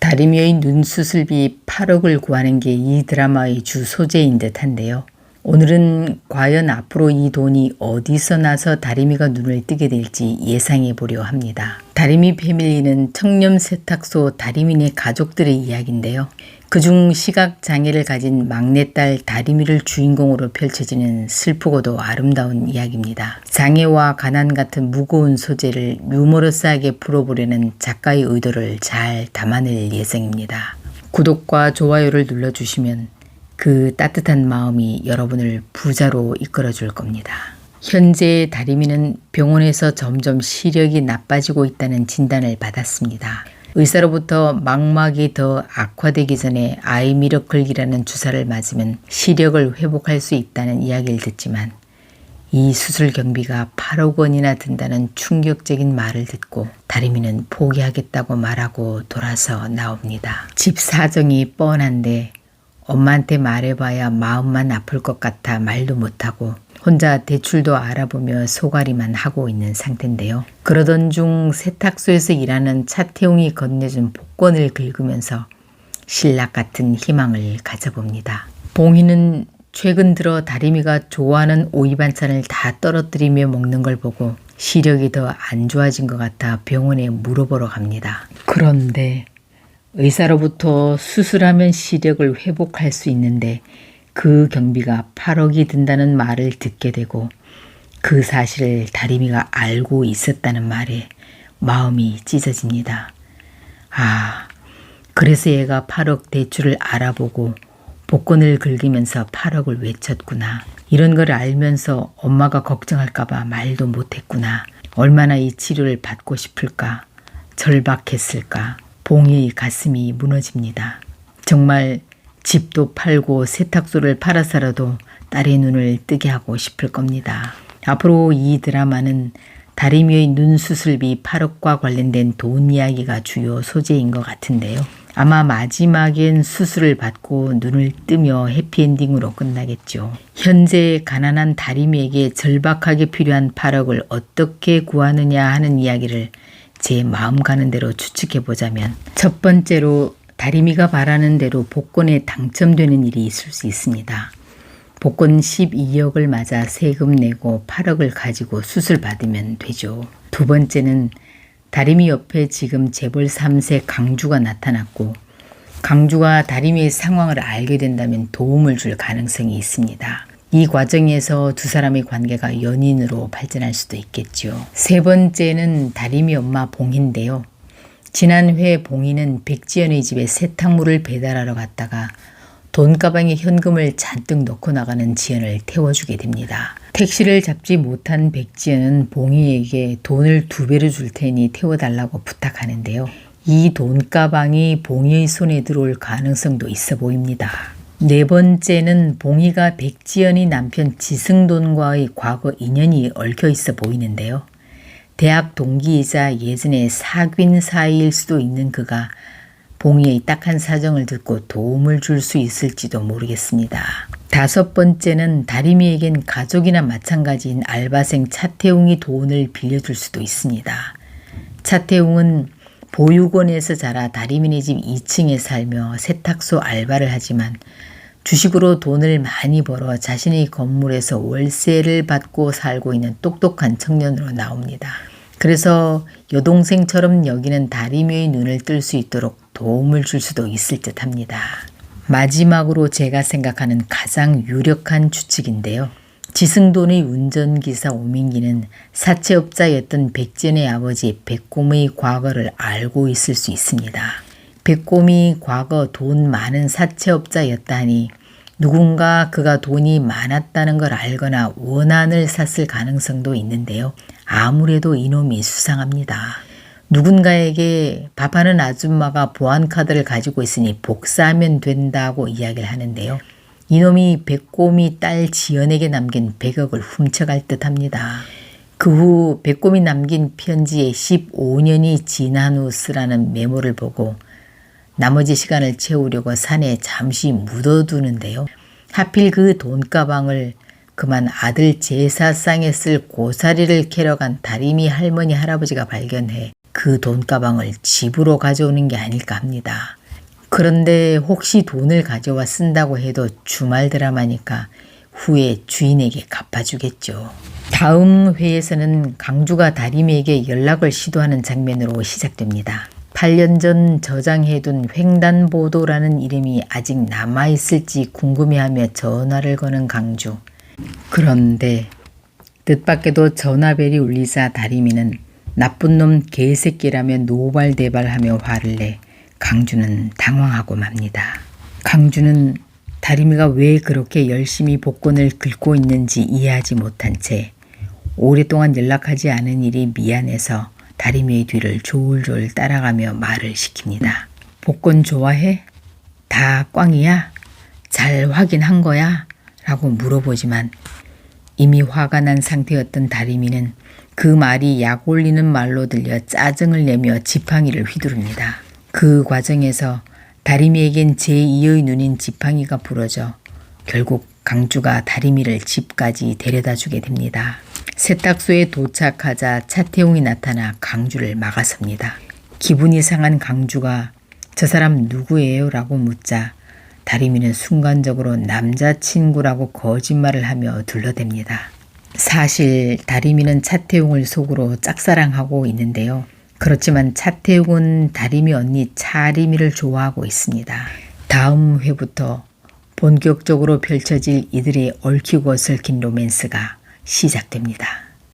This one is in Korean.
다리미의 눈 수술비 8억을 구하는 게 이 드라마의 주 소재인 듯한데요. 오늘은 과연 앞으로 이 돈이 어디서 나서 다리미가 눈을 뜨게 될지 예상해 보려 합니다. 다리미 패밀리는 청렴 세탁소 다리미네 가족들의 이야기인데요. 그중 시각장애를 가진 막내딸 다리미를 주인공으로 펼쳐지는 슬프고도 아름다운 이야기입니다. 장애와 가난 같은 무거운 소재를 유머러스하게 풀어보려는 작가의 의도를 잘 담아낼 예정입니다. 구독과 좋아요를 눌러주시면 그 따뜻한 마음이 여러분을 부자로 이끌어 줄 겁니다. 현재 다리미는 병원에서 점점 시력이 나빠지고 있다는 진단을 받았습니다. 의사로부터 망막이 더 악화되기 전에 아이 미러클기라는 주사를 맞으면 시력을 회복할 수 있다는 이야기를 듣지만 이 수술 경비가 8억 원이나 든다는 충격적인 말을 듣고 다리미는 포기하겠다고 말하고 돌아서 나옵니다. 집 사정이 뻔한데 엄마한테 말해봐야 마음만 아플 것 같아 말도 못하고 혼자 대출도 알아보며 소가리만 하고 있는 상태인데요. 그러던 중 세탁소에서 일하는 차태웅이 건네준 복권을 긁으면서 신락 같은 희망을 가져봅니다. 봉희는 최근 들어 다리미가 좋아하는 오이 반찬을 다 떨어뜨리며 먹는 걸 보고 시력이 더 안 좋아진 것 같아 병원에 물어보러 갑니다. 그런데 의사로부터 수술하면 시력을 회복할 수 있는데 그 경비가 8억이 든다는 말을 듣게 되고 그 사실을 다리미가 알고 있었다는 말에 마음이 찢어집니다. 그래서 얘가 8억 대출을 알아보고 복권을 긁으면서 8억을 외쳤구나. 이런 걸 알면서 엄마가 걱정할까봐 말도 못했구나. 얼마나 이 치료를 받고 싶을까. 절박했을까. 봉희의 가슴이 무너집니다. 정말 집도 팔고 세탁소를 팔아서라도 딸의 눈을 뜨게 하고 싶을 겁니다. 앞으로 이 드라마는 다리미의 눈 수술비 8억과 관련된 돈 이야기가 주요 소재인 것 같은데요. 아마 마지막엔 수술을 받고 눈을 뜨며 해피엔딩으로 끝나겠죠. 현재 가난한 다리미에게 절박하게 필요한 8억을 어떻게 구하느냐 하는 이야기를 제 마음 가는 대로 추측해보자면 첫 번째로 다리미가 바라는 대로 복권에 당첨되는 일이 있을 수 있습니다. 복권 12억을 맞아 세금 내고 8억을 가지고 수술 받으면 되죠. 두 번째는 다리미 옆에 지금 재벌 3세 강주가 나타났고 강주가 다리미의 상황을 알게 된다면 도움을 줄 가능성이 있습니다. 이 과정에서 두 사람의 관계가 연인으로 발전할 수도 있겠죠. 세 번째는 다리미 엄마 봉희인데요. 지난 회 봉희는 백지연의 집에 세탁물을 배달하러 갔다가 돈가방에 현금을 잔뜩 넣고 나가는 지연을 태워주게 됩니다. 택시를 잡지 못한 백지연은 봉희에게 돈을 2배로 줄 테니 태워달라고 부탁하는데요. 이 돈가방이 봉희의 손에 들어올 가능성도 있어 보입니다. 네 번째는 봉희가 백지연의 남편 지승돈과의 과거 인연이 얽혀 있어 보이는데요. 대학 동기이자 예전에 사귄 사이일 수도 있는 그가 봉희의 딱한 사정을 듣고 도움을 줄 수 있을지도 모르겠습니다. 다섯 번째는 다리미에겐 가족이나 마찬가지인 알바생 차태웅이 돈을 빌려줄 수도 있습니다. 차태웅은 보육원에서 자라 다리미네 집 2층에 살며 세탁소 알바를 하지만 주식으로 돈을 많이 벌어 자신의 건물에서 월세를 받고 살고 있는 똑똑한 청년으로 나옵니다. 그래서 여동생처럼 여기는 다리미의 눈을 뜰 수 있도록 도움을 줄 수도 있을 듯 합니다. 마지막으로 제가 생각하는 가장 유력한 추측인데요. 지승돈의 운전기사 오민기는 사채업자였던 백지연의 아버지 백곰의 과거를 알고 있을 수 있습니다. 백곰이 과거 돈 많은 사채업자였다니 누군가 그가 돈이 많았다는 걸 알거나 원한을 샀을 가능성도 있는데요. 아무래도 이놈이 수상합니다. 누군가에게 밥하는 아줌마가 보안카드를 가지고 있으니 복사하면 된다고 이야기를 하는데요. 이놈이 백곰이 딸 지연에게 남긴 100억을 훔쳐갈 듯합니다. 그 후 백곰이 남긴 편지에 15년이 지난 후 쓰라는 메모를 보고 나머지 시간을 채우려고 산에 잠시 묻어두는데요. 하필 그 돈가방을 그만 아들 제사상에 쓸 고사리를 캐러 간 다리미 할머니 할아버지가 발견해 그 돈가방을 집으로 가져오는 게 아닐까 합니다. 그런데 혹시 돈을 가져와 쓴다고 해도 주말 드라마니까 후에 주인에게 갚아주겠죠. 다음 회에서는 강주가 다림이에게 연락을 시도하는 장면으로 시작됩니다. 8년 전 저장해둔 횡단보도라는 이름이 아직 남아있을지 궁금해하며 전화를 거는 강주. 그런데 뜻밖에도 전화벨이 울리자 다림이는 나쁜 놈 개새끼라며 노발대발하며 화를 내 강주는 당황하고 맙니다. 강주는 다림이가 왜 그렇게 열심히 복권을 긁고 있는지 이해하지 못한 채 오랫동안 연락하지 않은 일이 미안해서 다림이의 뒤를 졸졸 따라가며 말을 시킵니다. 복권 좋아해? 다 꽝이야? 잘 확인한 거야? 라고 물어보지만 이미 화가 난 상태였던 다림이는 그 말이 약 올리는 말로 들려 짜증을 내며 지팡이를 휘두릅니다. 그 과정에서 다림이에겐 제2의 눈인 지팡이가 부러져 결국 강주가 다림이를 집까지 데려다 주게 됩니다. 세탁소에 도착하자 차태웅이 나타나 강주를 막아섭니다. 기분이 상한 강주가 저 사람 누구예요? 라고 묻자 다림이는 순간적으로 남자친구라고 거짓말을 하며 둘러댑니다. 사실 다림이는 차태웅을 속으로 짝사랑하고 있는데요. 그렇지만 차태웅은 다림이 언니 차림이를 좋아하고 있습니다. 다음 회부터 본격적으로 펼쳐질 이들의 얽히고 설킨 로맨스가 시작됩니다.